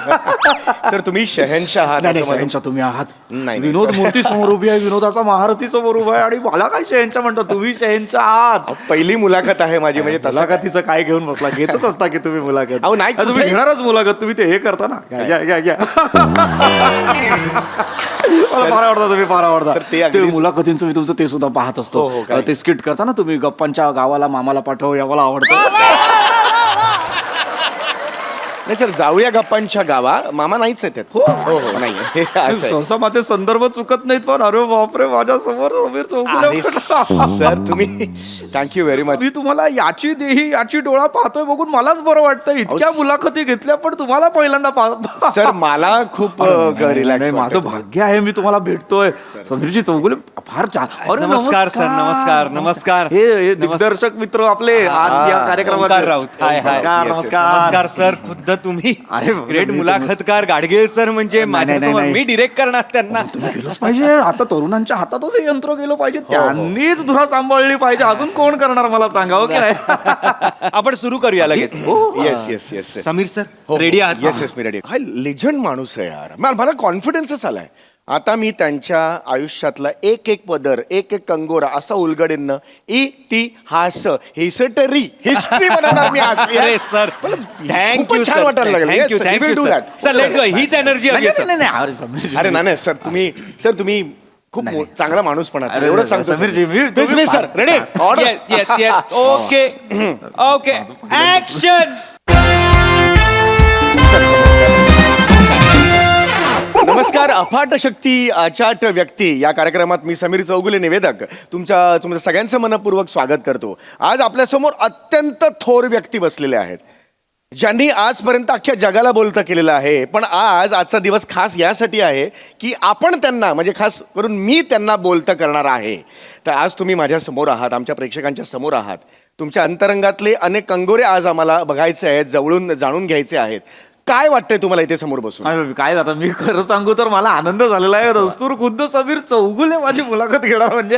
सर तुम्ही शहनशाह आहात नाही, असं नाही, माझं- शहेनशाह तुम्ही आहात. नाही, नाही, विनोद सर. मूर्ती समोर उभी आहे, विनोदाचा महारथी समोर उभा आहे आणि मला काय शहेनशाह म्हणतो. तुम्ही शहेनशाह आहात. पहिली मुलाखत आहे माझी म्हणजे तसं मुलाखतीचं काय घेऊन बसला. घेतच असता की तुम्ही मुलाखत. अहो, नाही, तुम्ही कुठे- घेणारच मुलाखत. तुम्ही ते हे करता ना. घ्या. मला फार आवडता तुम्ही फार आवडता. सर, ते ते अगदीच- मुलाखतींचं मी तुमचं ते सुद्धा पाहत हो, असतो. हो, काय? ते स्किट करता ना तुम्ही. गप्पांच्या गावाला मामाला पाठव या मला आवडतं. नाही सर, जाऊया गप्पांच्या गावा. मामा नाहीच आहेत त्यात. हो हो नाही हे असं आहे. सहसा माझे संदर्भ चुकत नाहीत पण अरे बापरे माझ्या समोर समीर चौगुले. अरे सर तुम्ही थँक्यू व्हेरी मच. मी तुम्हाला याची देही याची डोळा पाहतोय बघून मलाच बरं वाटतं. इतक्या अहो, मुलाखती घेतल्या पण तुम्हाला पहिल्यांदा पाहतो. सर मला खूप रिलॅक्स माझं भाग्य आहे मी तुम्हाला भेटतोय. समीरजी चौगुले फार अरे नमस्कार सर, नमस्कार, नमस्कार. हे दिग्दर्शक मित्र आपले आज या कार्यक्रमात ओंकार राऊत. हाय, हाय. नमस्कार Yes, yes. नमस्कार. नमस्कार सर, खुद्द तुम्ही. अरे, ग्रेट मी- मुलाखतकार गाडगीळ सर म्हणजे माझ्यासमोर नाही. मी डिरेक्ट करणार त्यांना. गेलंच पाहिजे. आता तरुणांच्या हातातच हे यंत्र गेलं पाहिजे. त्यांनीच धुरा सांभाळली पाहिजे. अजून कोण करणार मला सांगा. ओके आपण सुरू करूया लगेच. Yes yes yes Sameer sir ready आहात? येस येस मी रेडी. हा लेजंड माणूस आहे यार. मला कॉन्फिडन्सच आलाय. आता मी त्यांच्या आयुष्यातला एक एक पदर एक एक कंगोरा असा उलगडेन. इतिहास हिस्टरी बनवणार मी आज. अरे सर थँक्यू खूपच छान वाटायला लागलं. Thank you Yes, we will thank you do sir. that. Sir let's go. हीच एनर्जी हवी आहे, सर. अरे समीरजी अरे नाही सर तुम्ही खूप चांगला माणूस पण आहात. अरे, एवढंच सांगतो समीरजी, तुम्ही sir ready. Yes yes yes. Okay okay action. नमस्कार. अफाट शक्ती अचाट व्यक्ती या कार्यक्रमात मी समीर चौगुले निवेदक तुमचं सगळ्यांचं मनपूर्वक स्वागत करतो. आज आपल्यासमोर अत्यंत थोर व्यक्ती बसलेले आहेत ज्यांनी आजपर्यंत अख्ख्या जगाला बोलतं केलेलं आहे. पण आजचा दिवस खास यासाठी आहे की आपण त्यांना म्हणजे खास करून मी त्यांना बोलतं करणार आहे. तर आज तुम्ही माझ्यासमोर आहात, आमच्या प्रेक्षकांच्या समोर आहात. तुमच्या अंतरंगातले अनेक कंगोरे आज आम्हाला बघायचे आहेत, जवळून जाणून घ्यायचे आहेत. काय वाटतंय तुम्हाला इथे समोर बसून? काय आता मी खरं सांगू तर मला आनंद झालेला आहे. रस्तूर खुद्द समीर चौगुले माझी मुलाखत घेणार म्हणजे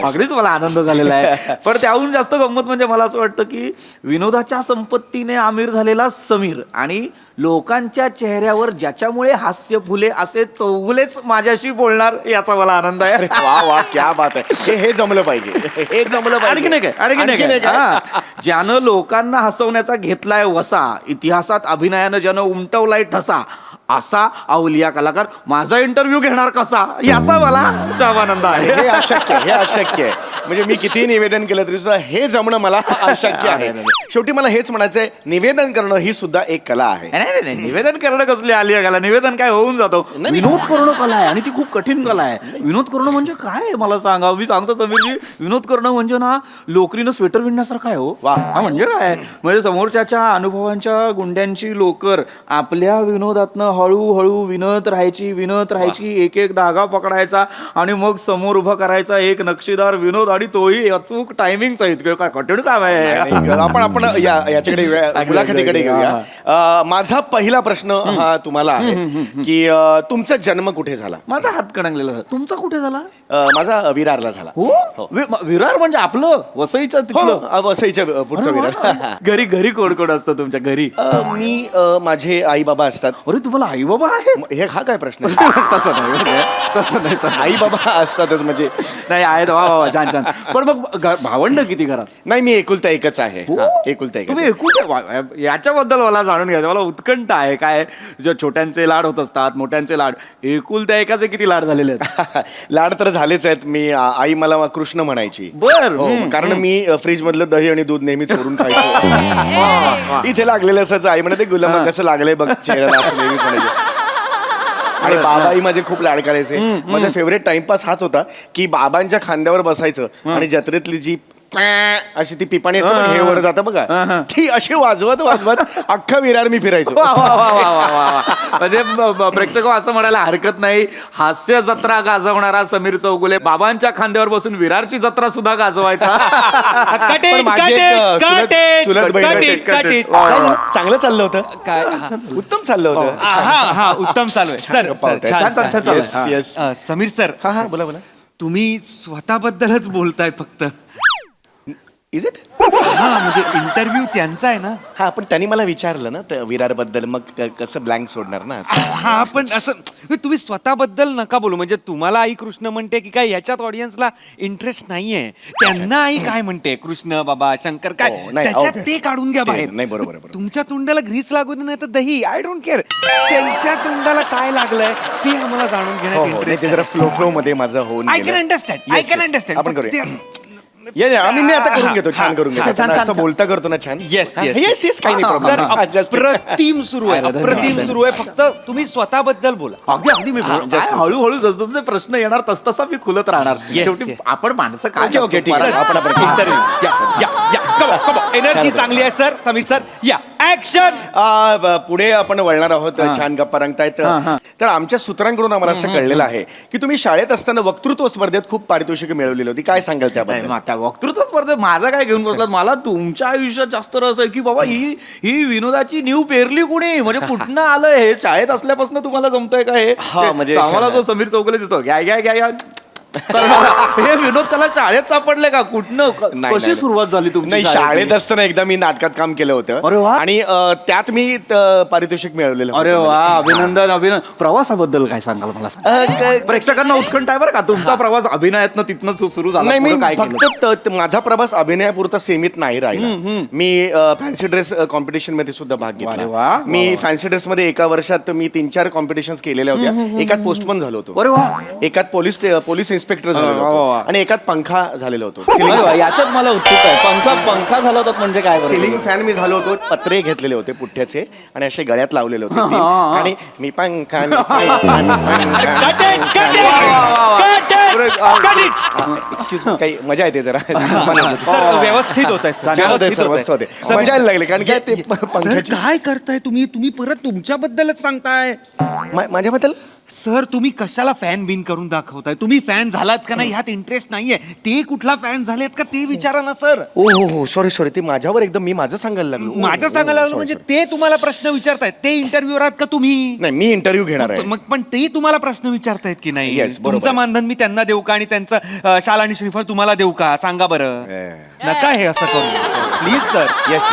अगदीच मला आनंद झालेला आहे. पण त्याहून जास्त गंमत म्हणजे मला असं वाटतं की विनोदाच्या संपत्तीने आमिर झालेला समीर आणि लोकांच्या चेहऱ्यावर ज्याच्यामुळे हास्य फुले असे चौगुलेच माझ्याशी बोलणार याचा मला आनंद आहे. वा वा क्या बात आहे. हे जमलं पाहिजे. हे जमलं पाहिजे. आणखी नाही काय हा. ज्यानं लोकांना हसवण्याचा घेतलाय वसा, इतिहासात अभिनयानं ज्यानं उमटवलाय ठसा, असा अवलिया कलाकार माझा इंटरव्ह्यू घेणार कसा याचा मला जाम आनंद आहे. हे अशक्य आहे. म्हणजे मी कितीही निवेदन केलं तरी सुद्धा हे जमणं मला अशक्य आहे. शेवटी मला हेच म्हणायचंय, निवेदन करणं ही सुद्धा एक कला आहे. नाही निवेदन करणं कसली आलिया कला. निवेदन काय होऊन जातो. विनोद करणं कला आहे आणि ती खूप कठीण कला आहे. विनोद करणं म्हणजे काय आहे मला सांगा. मी सांगतो समीरजी, विनोद करणं म्हणजे ना लोकरीनं स्वेटर विणण्यासारखं आहे. हो वा. हा म्हणजे काय म्हणजे समोरच्याच्या अनुभवांच्या गुंड्यांची लोकर आपल्या विनोदातनं हळूहळू विनत राहायची एक एक धागा पकडायचा आणि मग समोर उभा करायचा एक नक्षीदार विनोद आणि तोही अचूक टायमिंग सहित. काय कठीण काम आहे. आपण याच्याकडे येऊया, मुलाखतीकडे घेऊया. माझा पहिला प्रश्न हा तुम्हाला आहे की तुमचा जन्म कुठे झाला? माझा हात कणंगलेला. तुमचा कुठे झाला? माझा विरारला झाला. हो विरार म्हणजे आपलं वसईचं तिथलं. हो, वसईच्या पुढचा विरार. घरी कोण कोण असतं तुमच्या घरी? मी माझे आई बाबा असतात. अरे तुम्हाला आई बाबा आहेत? हे हा काय प्रश्न? तसं नाही आई बाबा असतातच म्हणजे नाही आहेत. वा छान. पण मग भावंड किती घरात? नाही, मी एकुलता एकच आहे. हा, एकुलता एकच तुम्ही आहे. एकूण याच्याबद्दल मला जाणून घ्यायचं. मला उत्कंठ आहे. काय जे छोट्यांचे लाड होत असतात, मोठ्यांचे लाड, एकुलत्या एकाचे किती लाड झालेले आहेत? लाड तर झालेच आहेत. मी आई मला कृष्ण म्हणायची. बर कारण मी फ्रीज मधलं दही आणि दूध नेहमी चोरून खायचो. इथे लागलेलं असंच आई म्हणते, गुलाम कसं लागलंय बघ चेहऱ्याला, असं नेहमी म्हणायचे. आणि बाबाही माझे खूप लाड करायचे. माझा फेवरेट टाइमपास हाच होता की बाबांच्या खांद्यावर बसायचं आणि जत्रेतली जी अशी ती पिपाणी असते बघ, हे वर जातं बघा, ती अशी वाजवत वाजवत अख्खा विरार मी फिरायचो. वा, वा, वा, वा, वा, वा. म्हणजे प्रेक्षक असं म्हणायला हरकत नाही, हास्य जत्रा गाजवणारा समीर चौगुले बाबांच्या खांद्यावर बसून विरारची जत्रा सुद्धा गाजवायचा. Cut it, पण माझी cut एक, it, cut चुलत- it, चुलत बहीण cut होती. it, cut it. चांगलं चाललं होतं, काय उत्तम चाललं होतं. हा उत्तम चालू आहे सर गप्पा होत्या. छान, छान, छान, छान. Yes, yes. समीर सर हा हा बोला बोला. तुम्ही स्वतःबद्दलच बोलताय फक्त. Is it? हा म्हणजे इंटरव्ह्यू त्यांचा आहे ना. हा पण त्यांनी मला विचारलं ना विरार बद्दल, मग कसं ब्लँक सोडणार ना असं. हा पण असं तुम्ही स्वतःबद्दल नका बोलू. म्हणजे तुम्हाला आई कृष्ण म्हणते की काय याच्यात ऑडियन्सला इंटरेस्ट नाहीये. त्यांना आई काय म्हणते, कृष्ण बाबा शंकर काय, हो, नाही, त्याच्यात obvious. ते काढून घ्या बाहेर. नाही, बरोबर आहे, बरोबर. तुमच्या तोंडाला ग्रीस लागू दे नाही तर दही, आय डोंट केअर. त्यांच्या तोंडाला काय लागलंय ते आम्हाला जाणून हो घेण्यात हो नाही, इंटरेस्ट ते जरा फ्लो मध्ये माझं होऊन आय गेलं. Can understand, I Yes, can yes. Understand. आपण करूया. मी आता करून घेतो, छान करून घेतो. छान, आता छान, असं छान. बोलता करतो ना छान. Yes, yes. येस येस काही नाही सर problem. Just- अप्रतिम सुरू आहे, अप्रतिम सुरू आहे. फक्त तुम्ही स्वतःबद्दल बोला. अगदी अगदी मी काय हळूहळू जसजसे प्रश्न येणार तसतसा मी खुलत राहणार. Yes, शेवटी yes. आपण माणसं काय Okay, okay, ठीक आहे. करतो? आपण एनर्जी चांगली आहे सर. समीर सर या ऍक्शन. पुढे आपण वळणार आहोत. छान गप्पा रंगतायत. तर आमच्या सूत्रांकडून आम्हाला असं कळलेलं आहे की तुम्ही शाळेत असताना वक्तृत्व स्पर्धेत खूप पारितोषिक मिळवलेली होती. काय सांगाल नाही, त्याबद्दल? मग त्या वक्तृत्व स्पर्धेत माझा काय घेऊन बसलात? मला तुमच्या आयुष्यात जास्त रस आहे की बाबा ही विनोदाची नीव पेरली कुणी, म्हणजे कुठनं आलं हे? शाळेत असल्यापासून तुम्हाला जमतंय का हे? हा, म्हणजे- आम्हाला जो समीर चौगुले दिसतो घ्या घ्या घ्या घ्या करणारा, हे विनोद त्याला शाळेत सापडले का? कुठनं नाही, कशी नाही. सुरुवात झाली तुमची नाही, शाळेत असताना एकदा मी नाटकात काम केलं अरे होतं वा. आणि त्यात मी पारितोषिक मिळवलेलं अरे होतं. वा, अभिनंदन अभिनंदन. प्रवासाबद्दल काय सांगाल मला सांगा. प्रेक्षकांना उत्कंठ आहे बरं का तुमचा प्रवास अभिनयातनं तिथनं सुरू झाला. नाही, मी पुढं काय केलं? फक्त माझा प्रवास अभिनयापुरता सीमित नाही राहिला. मी फॅन्सी ड्रेस कॉम्पिटिशन मध्ये सुद्धा भाग अरे वा, घेतला. वा, मी फॅन्सी ड्रेस मध्ये एका वर्षात मी 3-4 कॉम्पिटिशन केलेल्या होत्या. एकात पोस्टमन झालो होतो. अरे वा. एकात पोलीस इन्स्पेक्टर झालेलो वा, होतो वा. आणि एकात पंखा झालेलो होतो. अरे वा, याच्यात मला उत्सुक आहे. पंखा झाला होता म्हणजे काय बरं? सिलिंग फॅन मी झालो होतो. पत्रे घेतलेले होते पुठ्ठ्याचे आणि असे गळ्यात लावलेले होते तीन. आणि मी पंखा एक्सक्यूज काही मजा येते जरा. सर व्यवस्थित होत आहे. मस्त होते. मजा यायला लागली कारण काय ते पंखाची काय करताय तुम्ही परत तुमच्याबद्दलच सांगताय. माझ्याबद्दल सर तुम्ही कशाला फॅन बिन करून दाखवताय? तुम्ही फॅन झालात का नाही ह्यात इंटरेस्ट नाहीये. ते कुठला फॅन झालेत का ते विचारा ना सर. हो सॉरी ते माझ्यावर एकदम मी माझं सांगायला लागलो. माझं सांगायला लागलं म्हणजे ते तुम्हाला प्रश्न विचारतायत. ते इंटरव्ह्यू आहात का तुम्ही? नाही, मी इंटरव्ह्यू घेणार आहे. मग पण ते तुम्हाला प्रश्न विचारतायत की नाही? Yes, बरोबर तुमचं आहे. मानधन मी त्यांना देऊ का आणि त्यांचं शाल आणि श्रीफळ तुम्हाला देऊ का? सांगा बरं. नका हे असं करू प्लीज सर. येस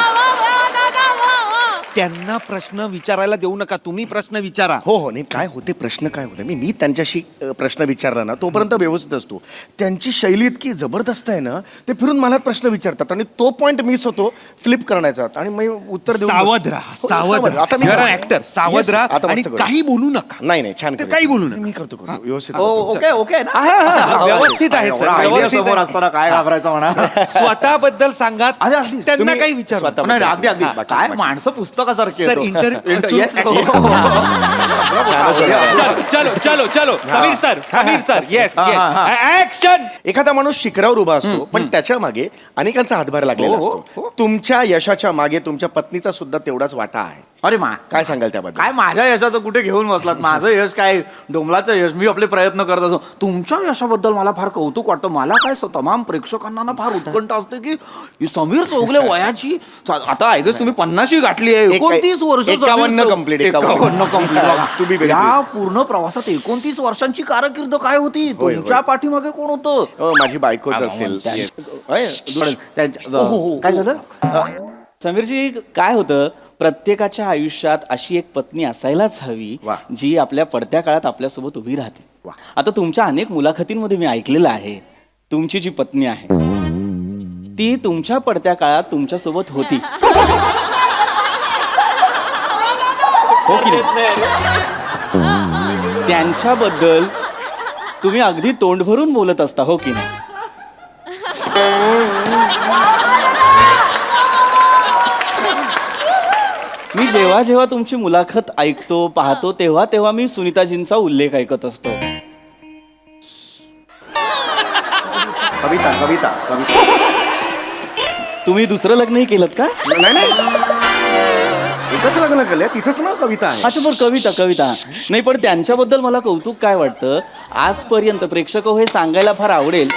त्यांना प्रश्न विचारायला देऊ नका. तुम्ही प्रश्न विचारा. हो नाही काय होते प्रश्न काय होते मी त्यांच्याशी प्रश्न विचारला ना तोपर्यंत व्यवस्थित असतो. त्यांची शैली इतकी जबरदस्त आहे ना, ते फिरून मला प्रश्न विचारतात आणि तो पॉइंट मिस होतो फ्लिप करण्याचा आणि मी उत्तर देऊन सावध बसतो. राहा, हो, सावध राहा. आता मी You are an actor. सावध Yes, राहा आता आणि मस्त करू. काही बोलू नका. नाही छान ते करू. काही बोलू नका. मी करतो व्यवस्थित ओके ओके ना. व्यवस्थित आहे सर. व्यवस्थित समोर आहे. असताना काय घाबरायचं म्हणा. स्वतःबद्दल सांगा. अरे, अगदी. त्यांना तुम्ही काही विचार. स्वतः- नाही, अगदी अगदी. बाकी- काय बाकी. माणसं पुस्तकासारखी सर चलो समीर सर येस ऍक्शन. एखादा माणूस शिखरावर उभा असतो पण त्याच्या मागे अनेकांचा हातभार लागलेला असतो. तुमच्या यशाच्या मागे तुमच्या पत्नीचा सुद्धा तेवढाच वाटा आहे. अरे काय सांगाल त्याबद्दल? काय माझ्या यशाचं कुठे घेऊन बसलात? माझं यश काय डोंबलाचं यश. मी आपले प्रयत्न करत असो. तुमच्या यशाबद्दल मला फार कौतुक वाटतं. मला काय तमाम प्रेक्षकांना ना फार उत्कंठ असते की ही समीर चौगुले वयाची आता ऐकच तुम्ही 50 गाठली आहे. 29 वर्ष 51 complete, 51 To be very या पूर्ण प्रवासात 29 वर्षांची कारकीर्द काय होती? होय. तुमच्या पाठीमागे कोण होतं? माझी बायकोच असेल. काय झालं? समीरजी काय होतं, प्रत्येकाच्या आयुष्यात अशी एक पत्नी असायलाच हवी वा. जी आपल्या पडत्या काळात आपल्यासोबत उभी राहते. आता तुमच्या अनेक मुलाखतींमध्ये मी ऐकलेलं आहे तुमची जी पत्नी आहे ती तुमच्या पडत्या काळात तुमच्यासोबत होती. हो की नाही? त्यांच्याबद्दल तुम्ही अगदी तोंड भरून बोलत असता हो की नाही? मी जेव्हा जेव्हा तुमची मुलाखत ऐकतो पाहतो तेव्हा तेव्हा मी सुनीताजींचा उल्लेख ऐकत असतो. कविता कविता कविता तुम्ही दुसरं लग्नही केलं का? नाही नाही एकच लग्न केलंय, तिचंच नाव कविता आहे. अच्छा बरं, कविता कविता नाही, पण त्यांच्याबद्दल मला कौतुक काय वाटतं, आजपर्यंत प्रेक्षक हे सांगायला फार आवडेल,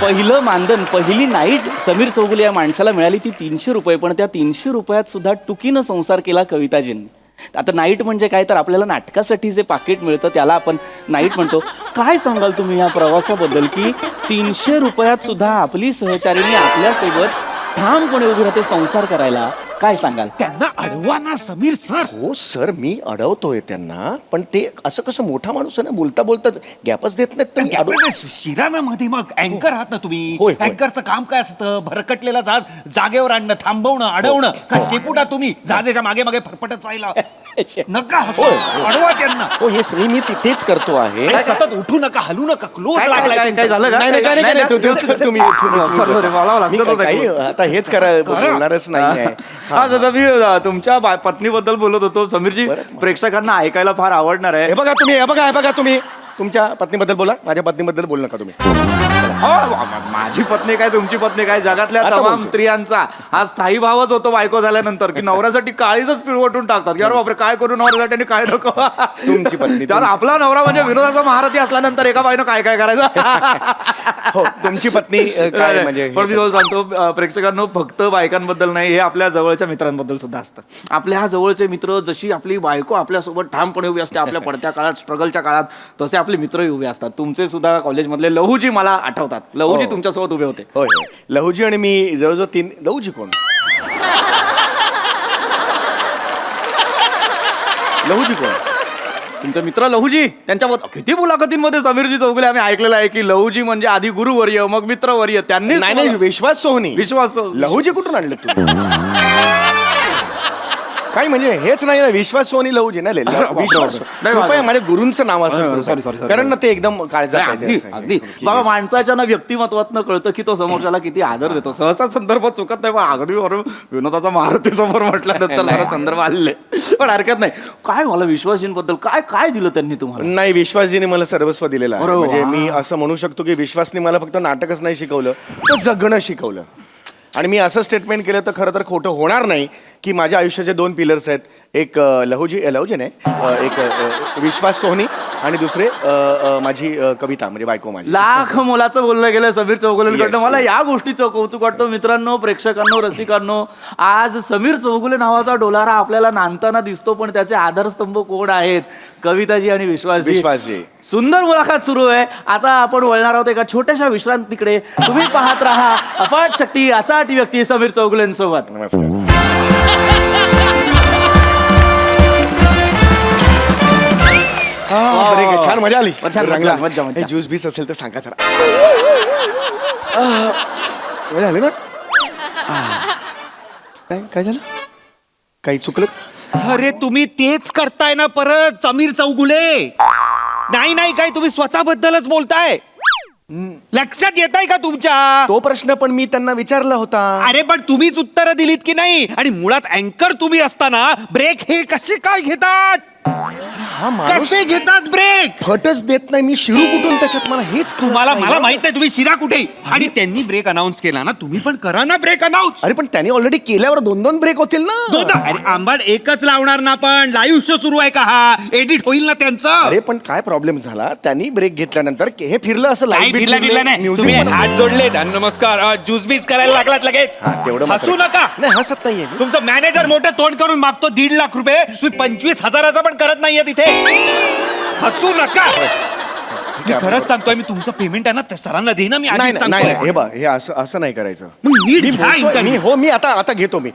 पहिलं मानधन पहिली नाईट समीर चौगुले या माणसाला मिळाली ती 300 रुपये, पण त्या 300 रुपयात सुद्धा टुकीनं संसार केला कविताजींनी. आता नाईट म्हणजे काय, तर आपल्याला नाटकासाठी जे पाकिट मिळतं त्याला आपण नाईट म्हणतो. काय सांगाल तुम्ही या प्रवासाबद्दल की 300 रुपयात सुद्धा आपली सहचारिणी आपल्यासोबत ठामपणे उभी राहते संसार करायला? काय सांगाल? त्यांना अडवा ना समीर सर. हो सर, मी अडवतोय त्यांना, पण ते असं कसं मोठा माणूस आहे ना, बोलता बोलता गॅपच देत नाहीत. तर मी अडव- शिरानामध्ये मग अँकर आहात ना तुम्ही. होय, होय. अँकरचं काम काय असतं? भरकटलेला जहाज जागेवर आणणं, थांबवणं, अडवणं. का शेपुटा तुम्ही जहाजाच्या मागे मागे फरफटत जायला? नका हसू. अडवा त्यांना. हो येस, मी तेच करतो आहे. आणि सतत उठू नका, हलू नका. क्लोज काय लागलाय तुमचा. काय झालं का? नाही, नाही, काय नाही, काय नाही, तुम्ही Sorry, मला लागतं मी होतं काही आता हेच बोलणारच नाही आहे. हा दादा, मी तुमच्या पत्नीबद्दल बोलत होतो. समीरजी, प्रेक्षकांना ऐकायला फार आवडणार आहे. हे बघा तुम्ही तुमच्या पत्नीबद्दल बोला, माझ्या पत्नीबद्दल बोलू नका तुम्ही. माझी पत्नी काय तुमची पत्नी काय, जगातल्या आता तमाम बोलतो. स्त्रियांचा हा स्थायी भावच होतो बायको झाल्यानंतर, की नवऱ्यासाठी काळीजच पिळवटून टाकतात की अरे बापरे काय करू नवऱ्यासाठी आणि काय नको. तुमची पत्नी, त्यावर आपला नवरा म्हणजे विनोदाचा महारथी असल्यानंतर एका बाईनं काय काय करायचं. हो तुमची पत्नी काय म्हणजे पण मी तुम्हाला सांगतो, प्रेक्षकांनो, फक्त बायकांबद्दल नाही, हे आपल्या जवळच्या मित्रांबद्दल सुद्धा असतं. आपल्या जवळचे मित्र, जशी आपली बायको आपल्यासोबत ठामपणे उभी असते आपल्या पडत्या काळात, स्ट्रगलच्या काळात, तसे आपले मित्रही उभे असतात. तुमचे सुद्धा कॉलेजमधले लहूजी मला आठवतात. लहूजी हो. तुमच्यासोबत उभे होते. होय होय. लहूजी आणि मी जवळजवळ 3. लहूजी कोण? लहूजी कोण? तुमचे मित्र लहूजी, त्यांच्याबद्दल किती मुलाखतींमध्ये समीरजी चौगुले आम्ही ऐकलेलं आहे की लहूजी म्हणजे आधी गुरुवर्य मग मित्रवर्य. त्यांनी नाही विश्वास सोहनी. विश्वास लहूजी कुठून आणले तुम्ही? काय म्हणजे हेच नाही ना, विश्वास सोहनी लहूजी ना. विश्वास नाही, कृपया माझ्या गुरूंचं नाव असं sorry. कारण ना ते एकदम काळजात आहे ते अगदी असं. अगदी बाबा, माणसाच्या ना व्यक्तिमत्वातनं कळतं की तो समोरच्याला किती आदर देतो. सहसा संदर्भ चुकत नाही, पण अगदी बरोबर विनोदाचा महारथी समोर म्हटल्यानंतर जरा संदर्भ आलेले, पण हरकत नाही. काय मला विश्वासजींबद्दल काय काय दिलं त्यांनी तुम्हाला? नाही, विश्वासजीने मला सर्वस्व दिलेलं आहे. अरे वा. म्हणजे मी असं म्हणू शकतो की विश्वासने मला फक्त नाटकच नाही शिकवलं, तर जगणं शिकवलं. आणि मी असं स्टेटमेंट केलं तर खरं तर खोटं होणार नाही की माझ्या आयुष्याचे 2 पिलर्स आहेत. एक लहूजी नाही, एक विश्वास सोहनी आणि दुसरे माझी कविता म्हणजे बायको माझी. लाख मुलाचं बोललं गेलं समीर चौगुलेंकडनं. Yes, मला yes. या गोष्टीचं कौतुक वाटतं. मित्रांनो, प्रेक्षकांनो, रसिकांनो, आज समीर चौगुले नावाचा डोलारा आपल्याला नांदताना दिसतो, पण त्याचे आधारस्तंभ कोण आहेत? कविताजी आणि विश्वासजी. सुंदर मुलाखत सुरू आहे. आता आपण वळणार आहोत एका छोट्याशा विश्रांतीकडे. तुम्ही पाहत राहा अफाट शक्ती, अचाट व्यक्ती समीर चौगुलेंसोबत. नमस्कार. बरं, एक छान मजा आली. छान, रंगला. मज्जा. हे ज्यूस बीस असेल तर सांगा जरा. मजा आली ना? काय झालं? काही चुकलं? अरे तुम्ही तेच करताय ना परत समीर चौगुले. नाही काय तुम्ही स्वतःबद्दलच बोलताय. लक्षात येत आहे का तुमच्या? तो प्रश्न पण मी त्यांना विचारला होता. अरे पण तुम्हीच उत्तर दिलीत की नाही? आणि मुळात अँकर तुम्ही असताना ब्रेक हे कसे काय घेतात? हा माणूस कसे घेतात ब्रेक? फटच देत नाही. मी शिरू कुठून त्याच्यात? मला हेच कळत तुम्हाला नाही. मला माहित आहे तुम्ही शिरा कुठे. आणि त्यांनी ब्रेक अनाऊन्स केला ना, तुम्ही पण करा ना ब्रेक अनाऊन्स. अरे पण त्याने ऑलरेडी केल्यावर 2 ब्रेक होतील ना. अरे आंबाड एकच लावणार ना, पण लाईव्ह शो सुरू आहे का हा? एडिट होईल ना त्यांचं. अरे पण काय प्रॉब्लेम झाला, त्यांनी ब्रेक घेतल्यानंतर हे फिरलं असं काही लाईट दिला नाही. तुम्ही हात जोडले, नमस्कार, ज्यूस बीस करायला लागलात लगेच. हा तेवढं मात्र. हसू नका. नाही हसत नाहीये. तुमचं मॅनेजर मोठं तोंड करून मागतो 1.5 लाख रुपये, तुम्ही 25,000चा पण करत नाहीये तिथे. हसू नका. मी खरंच सांगतोय, मी तुमचं पेमेंट आहे ना त्या सरांना देईन मी. नाही आधीच नाही, नाही सांगतोय. हे बा हे असं नाही करायचं. मग नीट मी घ्या बोलतोय, interview. मी- हो मी आता घेतो मी.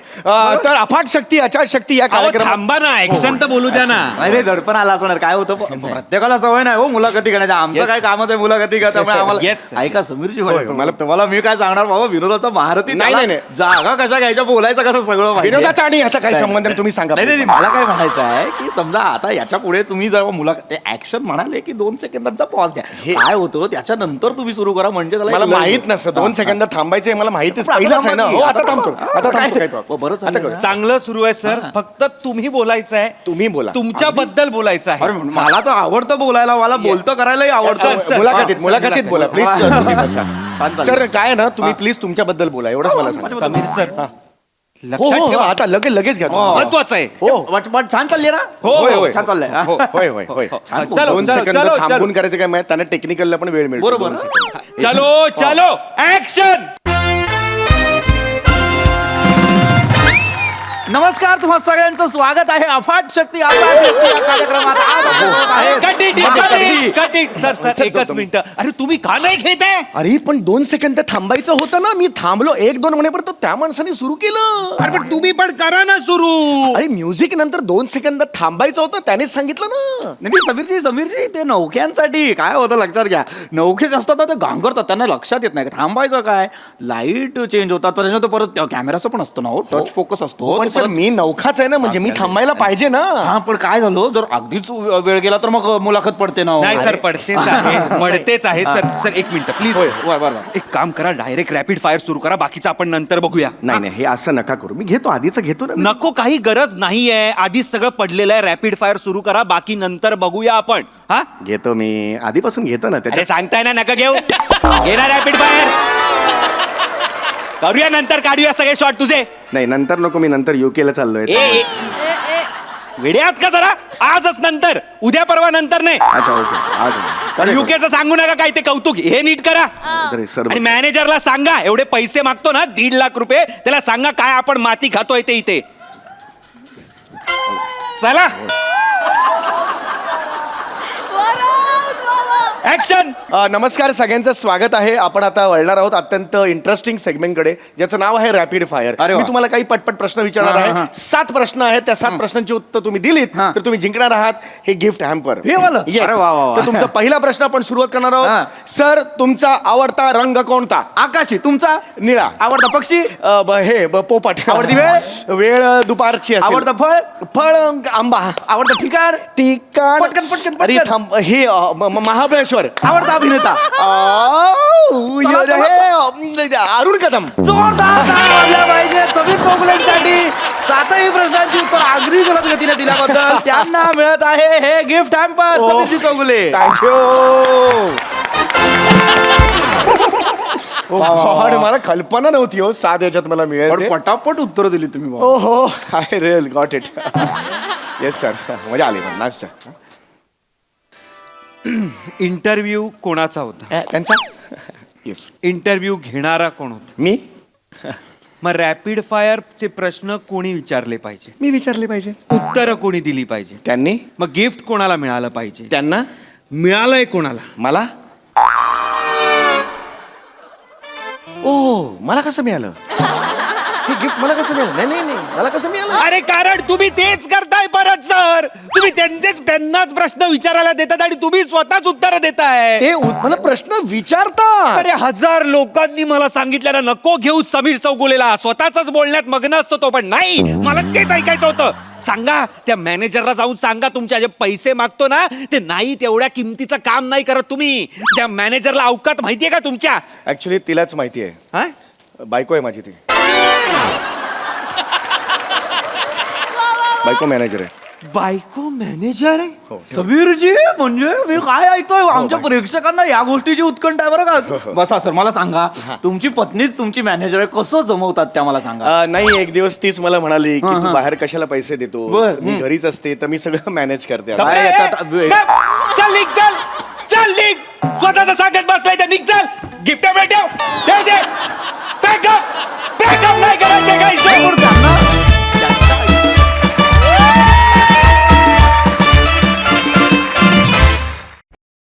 तर अफाट शक्ती, अचाट शक्ती या अहो, कार्यक्रमात थांबा ना, ऍक्शन तर बोलू द्या ना. अरे दडपण आला असणार. काय होतं, प्रत्येकाला सवय नाही हो मुलाखती घेण्याची. आमचं काय कामच आहे मुलाखती घ्या, त्यामुळे आम्हाला Yes. ऐका समीरजी, होय, मला तुम्हाला मी काय सांगणार बाबा, विनोदाचा महारथी. नाही, त्याला नाही. जागा कशा घ्यायच्या, बोलायचं कसं सगळं माहिती आहे. विनोदाचा आणि ह्याचा काही संबंध नाही, तुम्ही सांगा. नाही मला काय म्हणायचं आहे की समजा आता याच्या पुढे तुम्ही जर मुलाखत ऍक्शन म्हणाले की 2 सेकंदांचा पॉज जबाब द्या. काय होतं त्याच्यानंतर तुम्ही सुरू करा म्हणजे त्याला मला एक माहित नसतं 2 सेकंद थांबायचंय मला माहितीच पहिलाच आहे ना. हो आता थांबतो आता थांबतो काही problem. बरं आता चाललंय करू. ना. चांगलं सुरू आहे सर, फक्त तुम्ही बोलायचं आहे. तुम्ही बोला. तुमच्याबद्दल बोलायचं अरे आहे. मला तर आवडतं बोलायला, मला बोलतं करायलाही आवडतं. सर, मुलाखतीत बोला प्लीज चालेल. सर काय ना तुम्ही प्लीज तुमच्याबद्दल बोला एवढंच मला सांगा. समीर सर हो लक्षात हो ठेवा, आता लगेच घ्या तुम्ही. महत्वाचं आहे. हो पण छान चालले ना. हो, होय, होय. छान चाललंय हा. होय होय होय छान बोलतो. चलो, 2 चलो, सेकंद चलो, थांबून करायचं काय माहिती त्यांना टेक्निकलला पण वेळ मिळतो. बरोबर. 2 सेकंद. चलो चलो ऍक्शन. नमस्कार, तुम्हा सगळ्यांचं स्वागत आहे अफाट शक्ती अफाट शक्ती या कार्यक्रमात. आज आपण बघत आहेत Cut it, cut it, cut it. Sir sir एकच मिनिट. अरे तुम्ही का नाही घेताय? अरे पण 2 सेकंद थांबायचं होतं ना. मी थांबलो 1-2 म्हणेपर्यंत त्या माणसाने सुरू केलं. अरे पण तुम्ही पण करा ना सुरू. अरे म्युझिक नंतर 2 सेकंद थांबायचं होतं त्यानेच सांगितलं ना. नाही समीरजी ते नौक्यांसाठी काय होतं लक्षात घ्या. नौके जे असतात ना ते घांगरतात, त्यांना लक्षात येत नाही थांबायचं काय. लाईट चेंज होतात त्याच्यानंतर परत कॅमेराचं पण असतं ना हो, टच फोकस असतो. पण सर मी नौखाच आहे ना म्हणजे मी थांबायला पाहिजे ना. हा पण काय झालं जर अगदीच वेळ गेला तर मग मुलाखत पडते ना हो. नाही सर पडतेच आहे पडतेच आहे सर. सर एक मिनिट प्लीज. बरं. एक काम करा, डायरेक्ट रॅपिड फायर सुरू करा, बाकीचं आपण नंतर बघूया. नाही नाही हे असं नका करू. मी घेतो आधीच घेतो ना. नको, काही गरज नाहीये. आधीच सगळं पडलेलं आहे. रॅपिड फायर सुरू करा, बाकी नंतर बघूया आपण. हा घेतो मी आधीपासून घेतो ना अरे त्याच्या. सांगताय ना, नका घेऊ. घेणार रॅपिड फायर. करूया नंतर, काढूया सगळे शॉट तुझे. नाही नंतर नको. मी नंतर UK ला चाललोय. ए वेड्यात का जरा. आजच नंतर, उद्या परवा नंतर नाही. अच्छा ओके आज युकेचं सांगू नका काय ते कौतुक, हे नीट करा. अरे सर आणि मॅनेजरला सांगा, एवढे पैसे मागतो ना 1.5 लाख रुपये, त्याला सांगा काय आपण माती खातोय ते इथे. चला ऍक्शन. नमस्कार सगळ्यांचं स्वागत आहे. आपण आता वळणार आहोत अत्यंत इंटरेस्टिंग सेगमेंटकडे ज्याचं नाव आहे रॅपिड फायर. अरे वा. मी तुम्हाला काही पटपट प्रश्न विचारणार आहे. 7 प्रश्न आहेत. त्या 7 प्रश्नांची उत्तर तुम्ही दिलीत तर तुम्ही जिंकणार आहात हे गिफ्ट हॅम्पर. हे वालं? Yes. अरे वा, वा, वा. तर तुमचा पहिला प्रश्न आपण सुरुवात करणार हा. आहोत. सर तुमचा आवडता रंग कोणता? आकाशी. तुमचा निळा. आवडता पक्षी? पोपट. आवडती वेळ दुपारची असेल. आवडता फळ? फळ आंबा. आवडतं ठिकाण? ठिकाण पटकन. अरे थांब हे महाबळेश्वर. आवडता अभिनेता? अरुण कदम. जोरदार टाळ्या वाजल्या पाहिजे समीर चौगुलेंसाठी. 7ही प्रश्नांची उत्तर अगदी जलद गतीने दिल्याबद्दल त्यांना मिळत आहे हे गिफ्ट हॅम्पर. समीरजी चौगुले. थँक्यू. मला कल्पना नव्हती हो 7 याच्यात मला मिळेल पण ते. पटापट उत्तर दिली तुम्ही बाबा. ओ हो I real got it. Yes sir मजा आली पण नाच सर. इंटरव्ह्यू कोणाचा होता? त्यांचा येस इंटरव्ह्यू घेणारा कोण होता? मी मग रॅपिड फायरचे प्रश्न कोणी विचारले पाहिजे? मी विचारले पाहिजे. उत्तरं कोणी दिली पाहिजे? त्यांनी. मग गिफ्ट कोणाला मिळालं पाहिजे? त्यांना. मिळालंय कोणाला? मला. ओ मला कसं मिळालं हे गिफ्ट? मला कसं मिळालं? नाही मला कसं मिळालं? अरे कारण तुम्ही तेच करताय परत सर. तुम्ही त्यांनाच प्रश्न विचारायला देतात आणि तुम्ही स्वतःच उत्तर देताय. ते मला प्रश्न विचारता. अरे 1000 लोकांनी मला सांगितलं ना नको घेऊ समीर चौगुलेला, स्वतःच बोलण्यात मग्न असतो तो, पण नाही मला तेच ऐकायचं होतं. सांगा त्या मॅनेजरला जाऊन सांगा तुमच्या जे पैसे मागतो ना ते नाही तेवढ्या किमतीचं काम नाही करत तुम्ही. त्या मॅनेजरला अवकात माहितीये का तुमच्या? ऍक्च्युली तिलाच माहिती आहे. हा? बायको आहे माझी ती. बायको मॅनेजर आहे. बायको मॅनेजर हो. आहे? समीरजी म्हणजे मी काय ऐकतोय आमच्या प्रेक्षकांना या गोष्टीची उत्कंठ आहे बरं का. बसा सर मला सांगा तुमची पत्नीच तुमची मॅनेजर आहे, कसं जमवतात त्या मला सांगा. नाही एक दिवस तीच मला म्हणाली की तू बाहेर कशाला पैसे देतो. बर. मी घरीच असते तर मी सगळं मॅनेज करते. काय याच्यात- चल निघ, चल निघ. स्वतःच सांगत बसलाय तर निघ चल. गिफ्ट ठेव.